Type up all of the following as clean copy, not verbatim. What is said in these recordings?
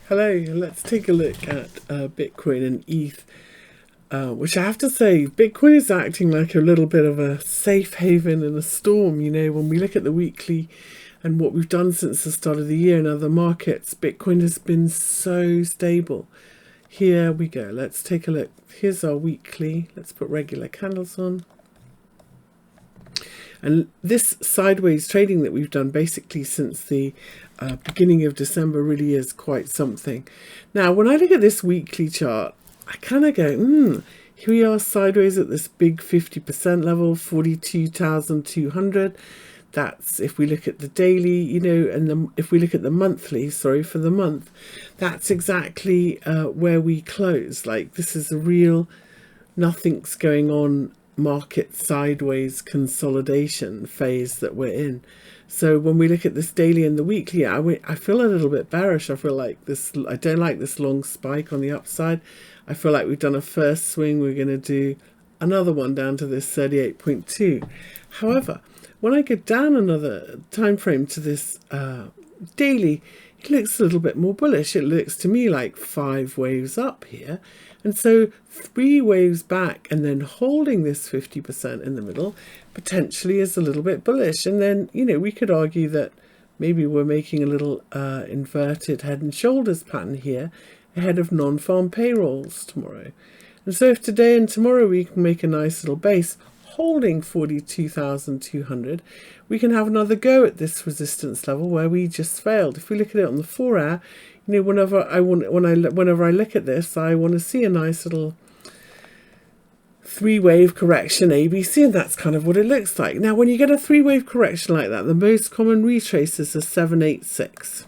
Hello, let's take a look at Bitcoin and ETH, which I have to say, Bitcoin is acting like a little bit of a safe haven in a storm. You know, when we look at the weekly and what we've done since the start of the year in other markets, Bitcoin has been so stable. Here we go. Let's take a look. Here's our weekly. Let's put regular candles on. And this sideways trading that we've done basically since the beginning of December really is quite something. Now, when I look at this weekly chart, I kind of go, here we are sideways at this big 50% level, 42,200. That's if we look at the daily, you know, and if we look at the monthly, sorry, for the month, that's exactly where we close. Like, this is a real nothing's going on market sideways consolidation phase that we're in. So when we look at this daily and the weekly, I feel a little bit bearish. I feel like this, I don't like this long spike on the upside. I feel like we've done a first swing. We're going to do another one down to this 38.2. However, when I go down another time frame to this daily, it looks a little bit more bullish. It looks to me like 5 waves up here. And so 3 waves back and then holding this 50% in the middle potentially is a little bit bullish. And then, you know, we could argue that maybe we're making a little inverted head and shoulders pattern here ahead of non-farm payrolls tomorrow. And so if today and tomorrow we can make a nice little base holding 42,200, we can have another go at this resistance level where we just failed. If we look at it on the 4-hour, you know, whenever I look at this, I want to see a nice little 3-wave correction ABC, and that's kind of what it looks like. Now, when you get a 3-wave correction like that, the most common retrace is a 786.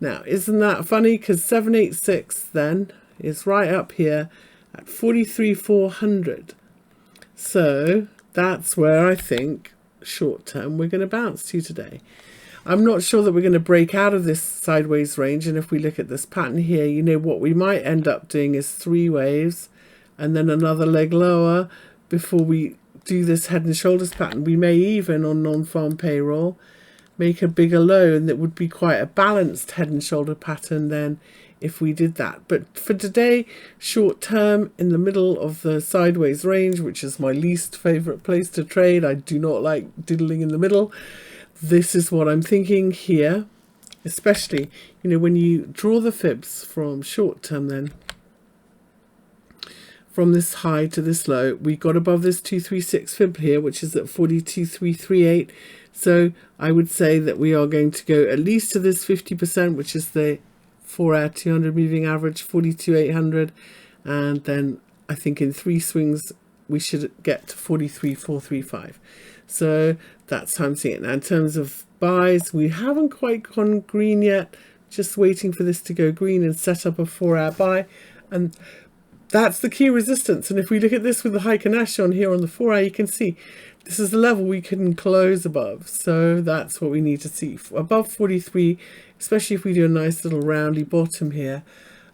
Now, isn't that funny? Because 786 then is right up here at 43,400. So that's where I think short term we're going to bounce to today. I'm not sure that we're going to break out of this sideways range. And if we look at this pattern here, you know, what we might end up doing is 3 waves and then another leg lower before we do this head and shoulders pattern. We may even, on non-farm payroll, make a bigger low, and that would be quite a balanced head and shoulder pattern then if we did that. But for today, short term, in the middle of the sideways range, which is my least favorite place to trade. I do not like diddling in the middle. This is what I'm thinking here, especially, you know, when you draw the fibs from short term then, from this high to this low, we got above this 236 fib here, which is at 42,338. So I would say that we are going to go at least to this 50%, which is the 4-hour 200 moving average, 42,800, and then I think in 3 swings we should get to 43,435. So that's how I'm seeing it. Now, in terms of buys, we haven't quite gone green yet, just waiting for this to go green and set up a 4-hour buy, and that's the key resistance. And if we look at this with the Heiken-Ash on here on the 4-hour, you can see this is the level we can close above. So that's what we need to see. Above 43, especially if we do a nice little roundy bottom here,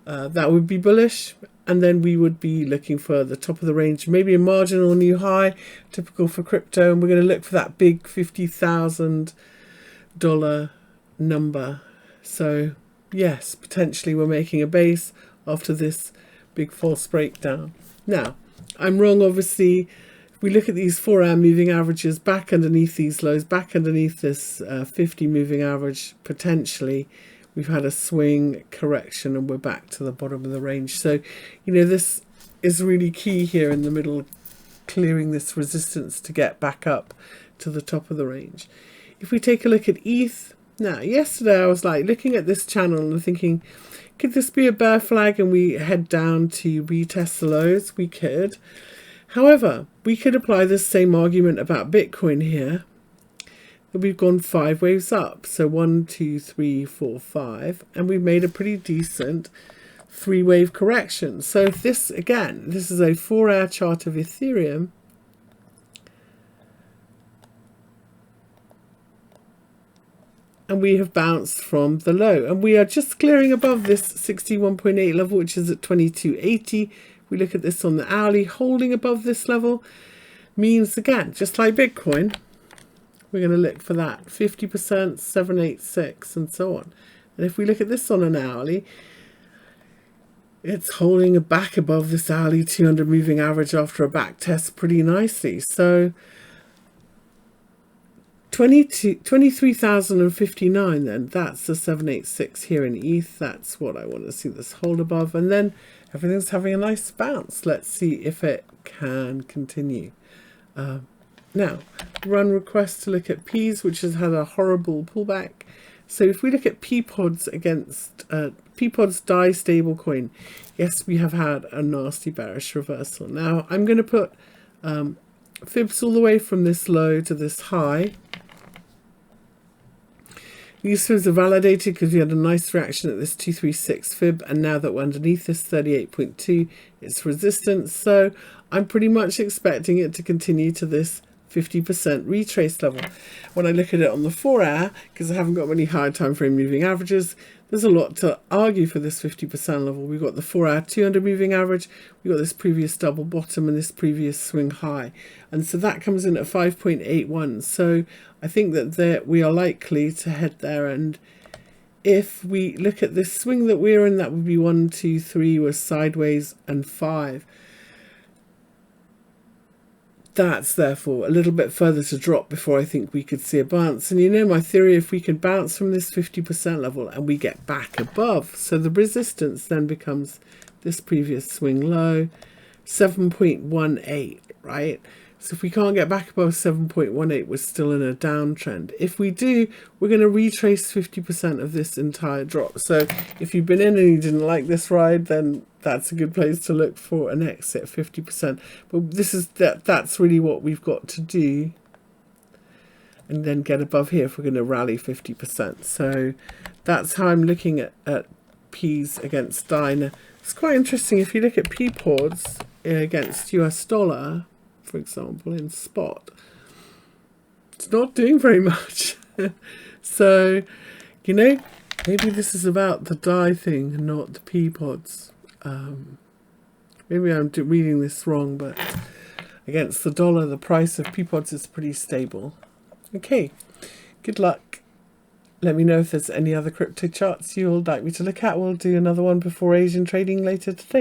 that would be bullish. And then we would be looking for the top of the range, maybe a marginal new high, typical for crypto. And we're going to look for that big $50,000 number. So yes, potentially we're making a base after this big false breakdown. Now, I'm wrong, obviously. If we look at these 4-hour moving averages back underneath these lows, back underneath this 50 moving average, potentially we've had a swing correction and we're back to the bottom of the range. So, you know, this is really key here in the middle, clearing this resistance to get back up to the top of the range. If we take a look at ETH, now, yesterday I was like looking at this channel and thinking, could this be a bear flag and we head down to retest the lows? We could. However, we could apply this same argument about Bitcoin here, that we've gone 5 waves up. So 1, 2, 3, 4, 5, and we've made a pretty decent 3-wave correction. So if this, again, this is a 4-hour chart of Ethereum, and we have bounced from the low, and we are just clearing above this 61.8 level, which is at 2280. We look at this on the hourly, holding above this level means, again, just like Bitcoin, we're going to look for that 50%, 786, and so on. And if we look at this on an hourly, it's holding back above this hourly 200 moving average after a back test pretty nicely. So 23,059 then, that's the 786 here in ETH. That's what I want to see this hold above. And then everything's having a nice bounce. Let's see if it can continue. Now, run request to look at P's, which has had a horrible pullback. So if we look at P-Pods against P-Pods DAI stablecoin, yes, we have had a nasty bearish reversal. Now, I'm going to put fibs all the way from this low to this high. These fibs are validated because we had a nice reaction at this 236 fib, and now that we're underneath this 38.2, it's resistance. So I'm pretty much expecting it to continue to this 50% retrace level. When I look at it on the 4-hour, because I haven't got many high time frame moving averages, there's a lot to argue for this 50% level. We've got the 4-hour 200 moving average, we've got this previous double bottom and this previous swing high. And so that comes in at 5.81. So I think that we are likely to head there. And if we look at this swing that we're in, that would be 1, 2, 3 was sideways and 5. That's therefore a little bit further to drop before I think we could see a bounce. And you know my theory, if we can bounce from this 50% level and we get back above, so the resistance then becomes this previous swing low, 7.18, right? So if we can't get back above 7.18, we're still in a downtrend. If we do, we're going to retrace 50% of this entire drop. So if you've been in and you didn't like this ride, then that's a good place to look for an exit, 50%. But this is that's really what we've got to do, and then get above here if we're going to rally 50%. So that's how I'm looking at P's against DAI. Now, it's quite interesting if you look at P-Pods against US dollar, for example, in spot, it's not doing very much. So, you know, maybe this is about the DAI thing, not the P-Pods. Maybe I'm reading this wrong, but against the dollar, the price of P-Pods is pretty stable. Okay, good luck. Let me know if there's any other crypto charts you would like me to look at. We'll do another one before Asian trading later today.